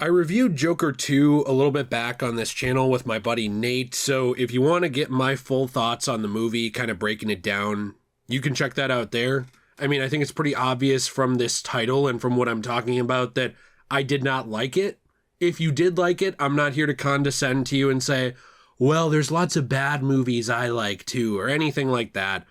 I reviewed Joker 2 a little bit back on this channel with my buddy Nate, so if you want to get my full thoughts on the movie, kind of breaking it down, you can check that out there. I mean, I think it's pretty obvious from this title and from what I'm talking about that I did not like it. If you did like it, I'm not here to condescend to you and say, well, there's lots of bad movies I like too, or anything like that.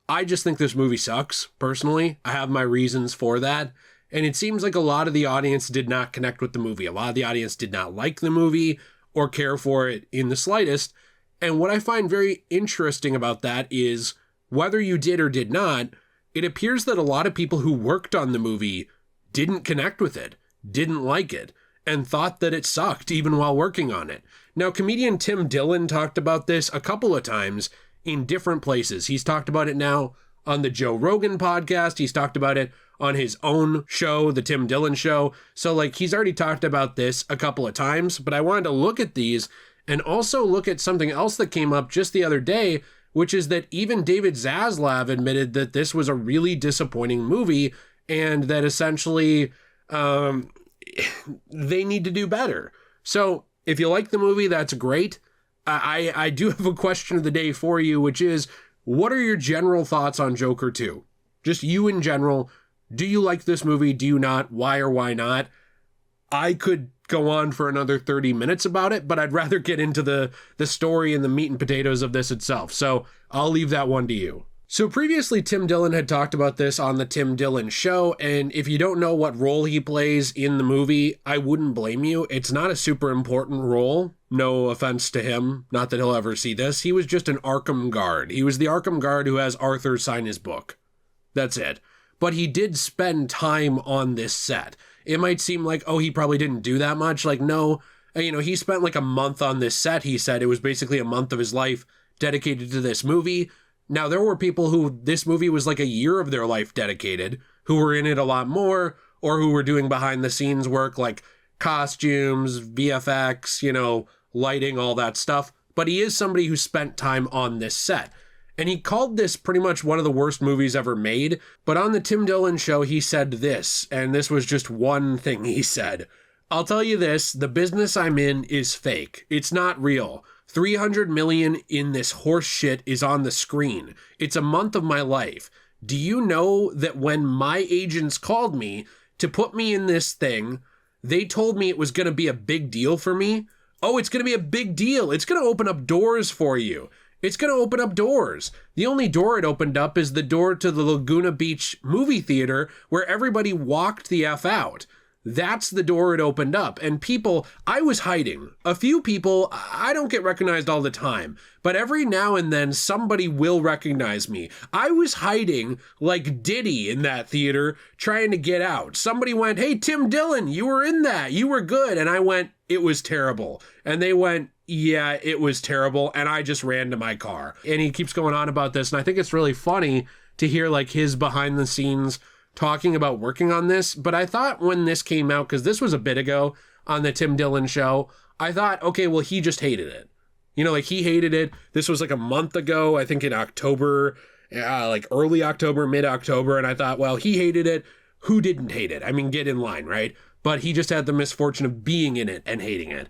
I just think this movie sucks, personally. I have my reasons for that. And it seems like a lot of the audience did not connect with the movie. A lot of the audience did not like the movie or care for it in the slightest. And what I find very interesting about that is, whether you did or did not, it appears that a lot of people who worked on the movie didn't connect with it, didn't like it, and thought that it sucked even while working on it. Now, comedian Tim Dillon talked about this a couple of times in different places. He's talked about it now on the Joe Rogan podcast. He's talked about it on his own show, The Tim Dillon Show. So, he's already talked about this a couple of times, but I wanted to look at these and also look at something else that came up just the other day, which is that even David Zaslav admitted that this was a really disappointing movie and that essentially they need to do better. So, if you like the movie, that's great. I do have a question of the day for you, which is, what are your general thoughts on Joker 2? Just you in general. Do you like this movie? Do you not? Why or why not? I could go on for another 30 minutes about it, but I'd rather get into the story and the meat and potatoes of this itself. So I'll leave that one to you. So previously, Tim Dillon had talked about this on the Tim Dillon Show, and if you don't know what role he plays in the movie, I wouldn't blame you. It's not a super important role. No offense to him. Not that he'll ever see this. He was just an Arkham guard. He was the Arkham guard who has Arthur sign his book. That's it. But he did spend time on this set. It might seem like, oh, he probably didn't do that much. No, he spent a month on this set. He said it was basically a month of his life dedicated to this movie. Now, there were people who this movie was a year of their life dedicated, who were in it a lot more, or who were doing behind the scenes work like costumes, VFX, lighting, all that stuff. But he is somebody who spent time on this set. And he called this pretty much one of the worst movies ever made. But on the Tim Dillon Show, he said this, and this was just one thing he said. I'll tell you this, the business I'm in is fake. It's not real. 300 million in this horse shit is on the screen. It's a month of my life. Do you know that when my agents called me to put me in this thing, they told me it was going to be a big deal for me? Oh, it's going to be a big deal. It's going to open up doors for you. It's going to open up doors. The only door it opened up is the door to the Laguna Beach movie theater where everybody walked the F out. That's the door it opened up. And people, I was hiding. A few people, I don't get recognized all the time, but every now and then somebody will recognize me. I was hiding like Diddy in that theater trying to get out. Somebody went, hey, Tim Dillon, you were in that. You were good. And I went, it was terrible. And they went, yeah, it was terrible. And I just ran to my car. And he keeps going on about this. And I think it's really funny to hear his behind the scenes talking about working on this. But I thought when this came out, because this was a bit ago on the Tim Dillon Show, I thought, okay, well, he just hated it. He hated it. This was a month ago, I think in October, early October, mid-October. And I thought, well, he hated it. Who didn't hate it? I mean, get in line, right? But he just had the misfortune of being in it and hating it.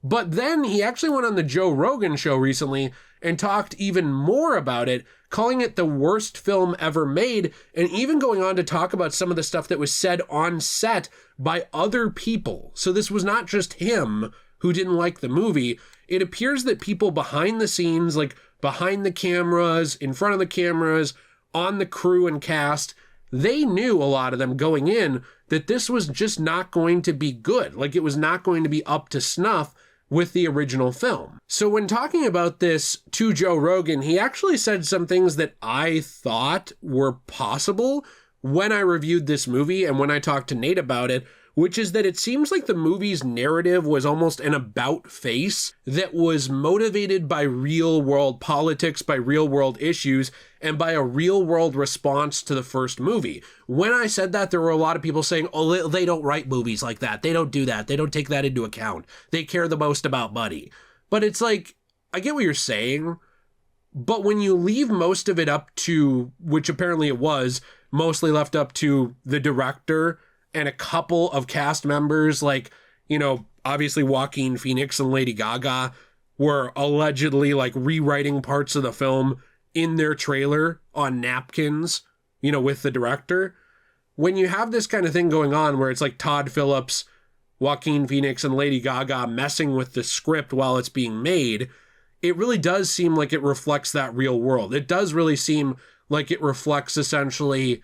But then he actually went on the Joe Rogan Show recently and talked even more about it, calling it the worst film ever made, and even going on to talk about some of the stuff that was said on set by other people. So this was not just him who didn't like the movie. It appears that people behind the scenes, behind the cameras, in front of the cameras, on the crew and cast, they knew, a lot of them going in, that this was just not going to be good. It was not going to be up to snuff with the original film. So when talking about this to Joe Rogan, he actually said some things that I thought were possible when I reviewed this movie and when I talked to Nate about it, which is that it seems like the movie's narrative was almost an about face that was motivated by real world politics, by real world issues, and by a real world response to the first movie. When I said that, there were a lot of people saying, oh, they don't write movies like that. They don't do that. They don't take that into account. They care the most about money. But it's I get what you're saying, but when you leave most of it up to, which apparently it was, mostly left up to the director and a couple of cast members, obviously Joaquin Phoenix and Lady Gaga were allegedly like rewriting parts of the film in their trailer on napkins, with the director. When you have this kind of thing going on where it's like Todd Phillips, Joaquin Phoenix, and Lady Gaga messing with the script while it's being made, it really does seem like it reflects that real world. It does really seem like it reflects essentially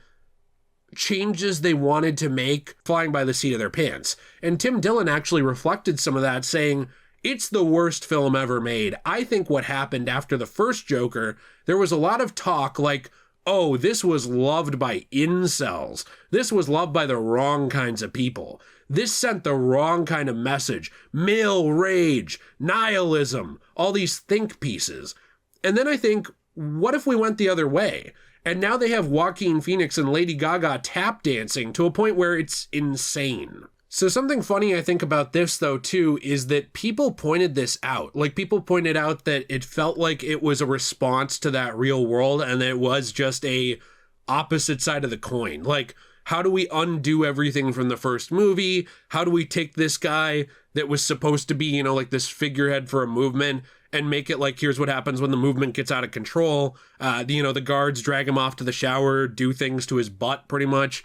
changes they wanted to make flying by the seat of their pants. And Tim Dillon actually reflected some of that, saying, it's the worst film ever made. I think what happened after the first Joker, there was a lot of talk like, oh, this was loved by incels. This was loved by the wrong kinds of people. This sent the wrong kind of message. Male rage, nihilism, all these think pieces. And then I think, what if we went the other way? And now they have Joaquin Phoenix and Lady Gaga tap dancing to a point where it's insane. So something funny I think about this, though, too, is that people pointed this out. Like, people pointed out that it felt like it was a response to that real world and that it was just a opposite side of the coin. Like, how do we undo everything from the first movie? How do we take this guy that was supposed to be, like this figurehead for a movement and make it like, here's what happens when the movement gets out of control. The guards drag him off to the shower, do things to his butt pretty much,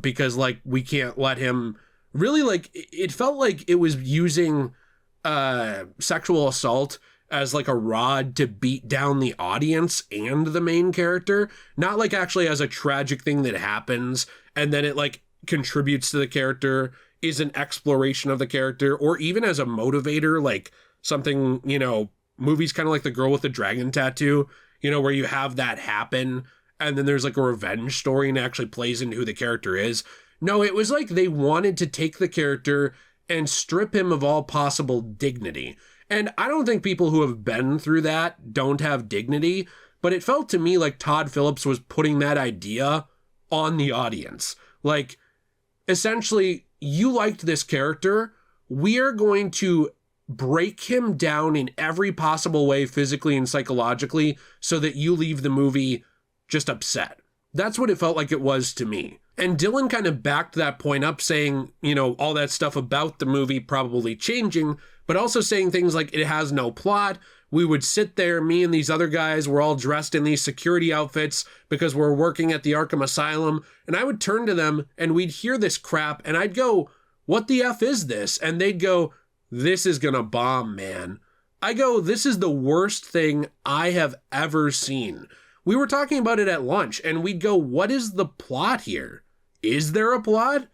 because like we can't let him really, like, it felt like it was using sexual assault as like a rod to beat down the audience and the main character, not like actually as a tragic thing that happens and then it like contributes to the character, is an exploration of the character, or even as a motivator, like something, movies kind of like The Girl with the Dragon Tattoo, where you have that happen and then there's like a revenge story and it actually plays into who the character is. No, it was like they wanted to take the character and strip him of all possible dignity. And I don't think people who have been through that don't have dignity, but it felt to me like Todd Phillips was putting that idea on the audience. Like, essentially, you liked this character, we are going to break him down in every possible way, physically and psychologically, so that you leave the movie just upset. That's what it felt like it was to me. And Dillon kind of backed that point up, saying, all that stuff about the movie probably changing, but also saying things like it has no plot. We would sit there, me and these other guys were all dressed in these security outfits because we're working at the Arkham Asylum, and I would turn to them and we'd hear this crap and I'd go, what the F is this? And they'd go, this is gonna bomb, man. I go, this is the worst thing I have ever seen. We were talking about it at lunch and we'd go, what is the plot here? Is there a plot?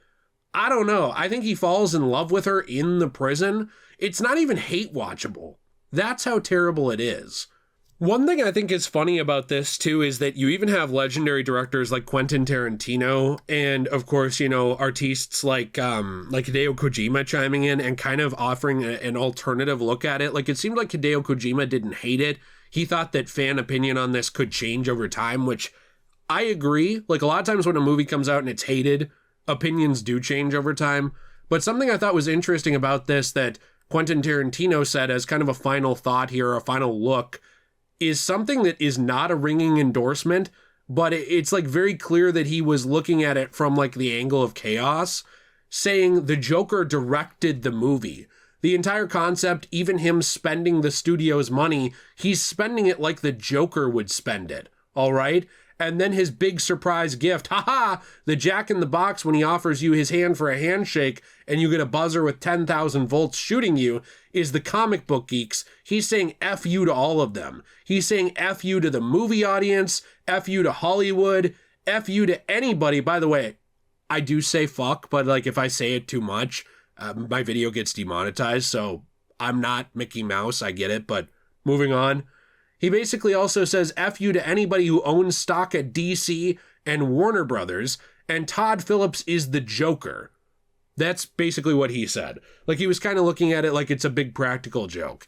I don't know. I think he falls in love with her in the prison. It's not even hate watchable. That's how terrible it is. One thing I think is funny about this too is that you even have legendary directors like Quentin Tarantino and of course, artists like Hideo Kojima chiming in and kind of offering an alternative look at it. Like, it seemed like Hideo Kojima didn't hate it. He thought that fan opinion on this could change over time, which I agree. Like, a lot of times when a movie comes out and it's hated, opinions do change over time. But something I thought was interesting about this that Quentin Tarantino said as kind of a final thought here, a final look, is something that is not a ringing endorsement, but it's like very clear that he was looking at it from like the angle of chaos, saying the Joker directed the movie. The entire concept, even him spending the studio's money, he's spending it like the Joker would spend it, all right? And then his big surprise gift, haha, the Jack in the Box when he offers you his hand for a handshake and you get a buzzer with 10,000 volts shooting you, is the comic book geeks. He's saying F you to all of them. He's saying F you to the movie audience, F you to Hollywood, F you to anybody. By the way, I do say fuck, but like if I say it too much, my video gets demonetized, so I'm not Mickey Mouse, I get it, but moving on. He basically also says F you to anybody who owns stock at DC and Warner Brothers, and Todd Phillips is the Joker. That's basically what he said. Like, he was kind of looking at it like it's a big practical joke.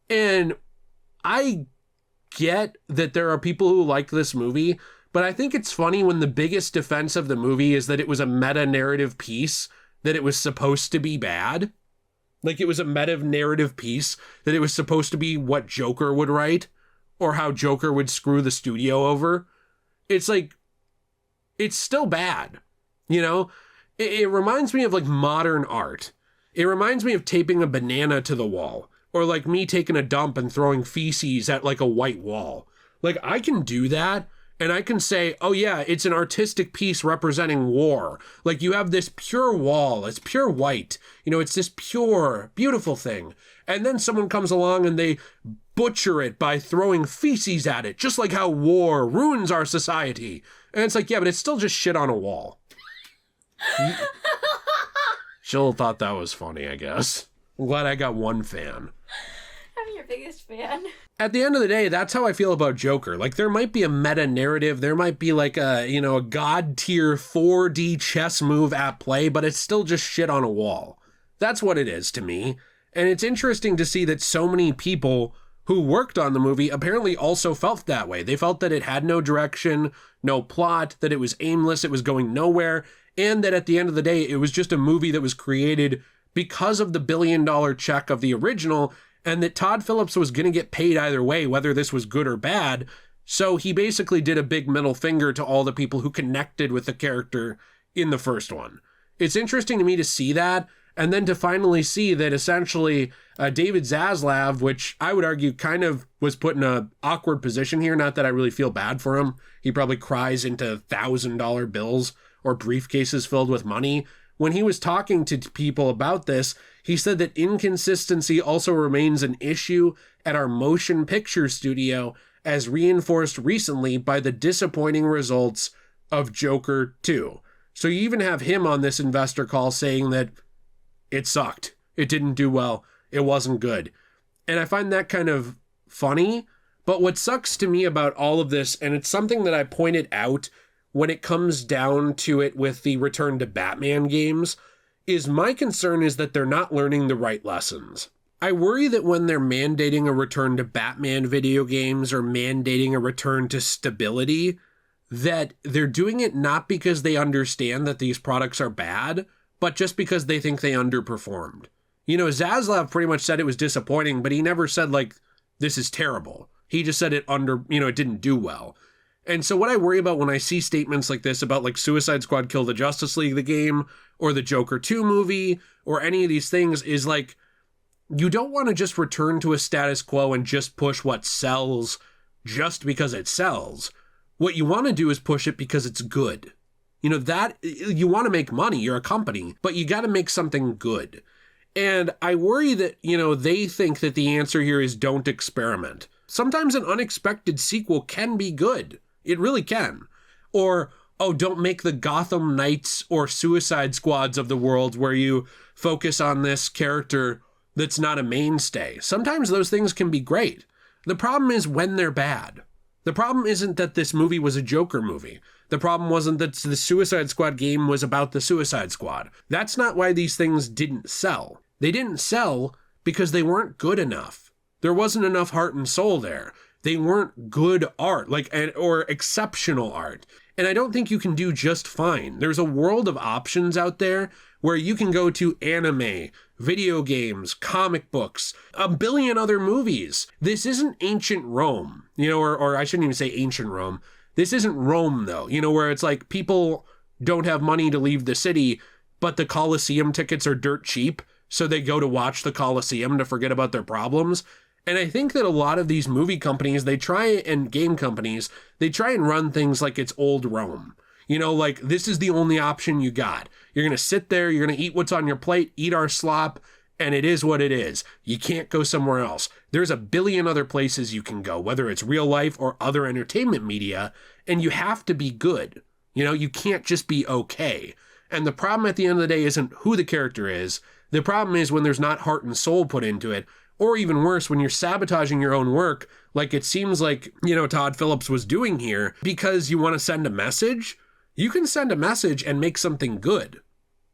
And I get that there are people who like this movie, but I think it's funny when the biggest defense of the movie is that it was a meta-narrative piece, that it was supposed to be bad. Like, it was a meta-narrative piece, that it was supposed to be what Joker would write, or how Joker would screw the studio over. It's like, it's still bad, It reminds me of like modern art. It reminds me of taping a banana to the wall, or like me taking a dump and throwing feces at like a white wall. Like, I can do that, and I can say, oh yeah, it's an artistic piece representing war. Like, you have this pure wall, it's pure white, it's this pure, beautiful thing. And then someone comes along and they butcher it by throwing feces at it, just like how war ruins our society. And it's like, yeah, but it's still just shit on a wall. Jill thought that was funny, I guess. I'm glad I got one fan. I'm your biggest fan. At the end of the day, that's how I feel about Joker. Like, there might be a meta narrative, there might be like a god tier 4D chess move at play, but it's still just shit on a wall. That's what it is to me. And it's interesting to see that so many people who worked on the movie apparently also felt that way. They felt that it had no direction, no plot, that it was aimless, it was going nowhere, and that at the end of the day, it was just a movie that was created because of the $1 billion check of the original, and that Todd Phillips was going to get paid either way, whether this was good or bad. So he basically did a big middle finger to all the people who connected with the character in the first one. It's interesting to me to see that, and then to finally see that essentially David Zaslav, which I would argue kind of was put in an awkward position here, not that I really feel bad for him. He probably cries into $1,000 bills or briefcases filled with money. When he was talking to people about this, he said that inconsistency also remains an issue at our motion picture studio, as reinforced recently by the disappointing results of Joker 2. So you even have him on this investor call saying that it sucked. It didn't do well. It wasn't good. And I find that kind of funny. But what sucks to me about all of this, and it's something that I pointed out when it comes down to it with the Return to Batman games, is my concern is that they're not learning the right lessons. I worry that when they're mandating a return to Batman video games or mandating a return to stability, that they're doing it not because they understand that these products are bad, but just because they think they underperformed. Zaslav pretty much said it was disappointing, but he never said, like, this is terrible. He just said it didn't do well. And so what I worry about when I see statements like this about, like, Suicide Squad Kill the Justice League, the game, or the Joker 2 movie, or any of these things, is like, you don't want to just return to a status quo and just push what sells just because it sells. What you want to do is push it because it's good. That you want to make money, you're a company, but you got to make something good. And I worry that, they think that the answer here is don't experiment. Sometimes an unexpected sequel can be good. It really can. Or, oh, don't make the Gotham Knights or Suicide Squads of the world where you focus on this character that's not a mainstay. Sometimes those things can be great. The problem is when they're bad. The problem isn't that this movie was a Joker movie. The problem wasn't that the Suicide Squad game was about the Suicide Squad. That's not why these things didn't sell. They didn't sell because they weren't good enough. There wasn't enough heart and soul there. They weren't good art, or exceptional art. And I don't think you can do just fine. There's a world of options out there where you can go to anime, video games, comic books, a billion other movies. This isn't ancient Rome, or I shouldn't even say ancient Rome. This isn't Rome, though, where it's like people don't have money to leave the city, but the Colosseum tickets are dirt cheap, so they go to watch the Colosseum to forget about their problems. And I think that a lot of these movie companies, and game companies, they try and run things like it's old Rome. Like, this is the only option you got. You're going to sit there, you're going to eat what's on your plate, eat our slop, and it is what it is. You can't go somewhere else. There's a billion other places you can go, whether it's real life or other entertainment media, and you have to be good. You can't just be okay. And the problem at the end of the day isn't who the character is. The problem is when there's not heart and soul put into it, or even worse, when you're sabotaging your own work, like it seems like, Todd Phillips was doing here, because you want to send a message. You can send a message and make something good.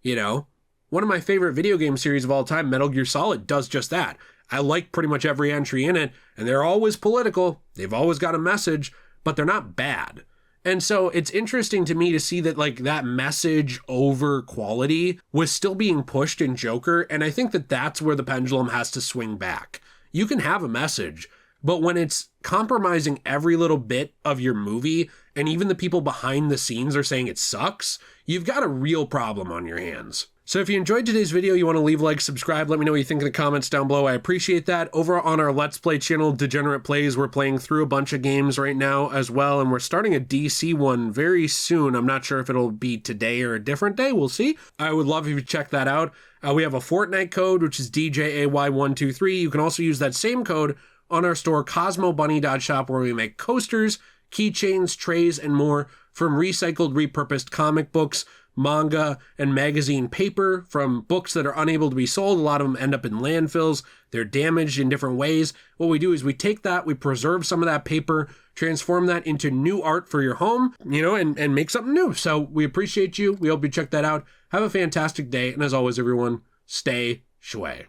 One of my favorite video game series of all time, Metal Gear Solid, does just that. I like pretty much every entry in it, and they're always political. They've always got a message, but they're not bad. And so it's interesting to me to see that, like, that message over quality was still being pushed in Joker, and I think that that's where the pendulum has to swing back. You can have a message, but when it's compromising every little bit of your movie, and even the people behind the scenes are saying it sucks, you've got a real problem on your hands. So if you enjoyed today's video, you want to leave a like, subscribe, let me know what you think in the comments down below. I appreciate that. Over on our Let's Play channel, Degenerate Plays, we're playing through a bunch of games right now as well, and we're starting a DC one very soon. I'm not sure if it'll be today or a different day. We'll see. I would love if you check that out. We have a Fortnite code, which is DJAY123. You can also use that same code on our store, CosmoBunny.shop, where we make coasters, keychains, trays, and more from recycled, repurposed comic books, manga, and magazine paper from books that are unable to be sold. A lot of them end up in landfills. They're damaged in different ways. What we do is we take that, we preserve some of that paper, transform that into new art for your home, and make something new. So we appreciate you. We hope you check that out. Have a fantastic day. And as always, everyone, stay shui.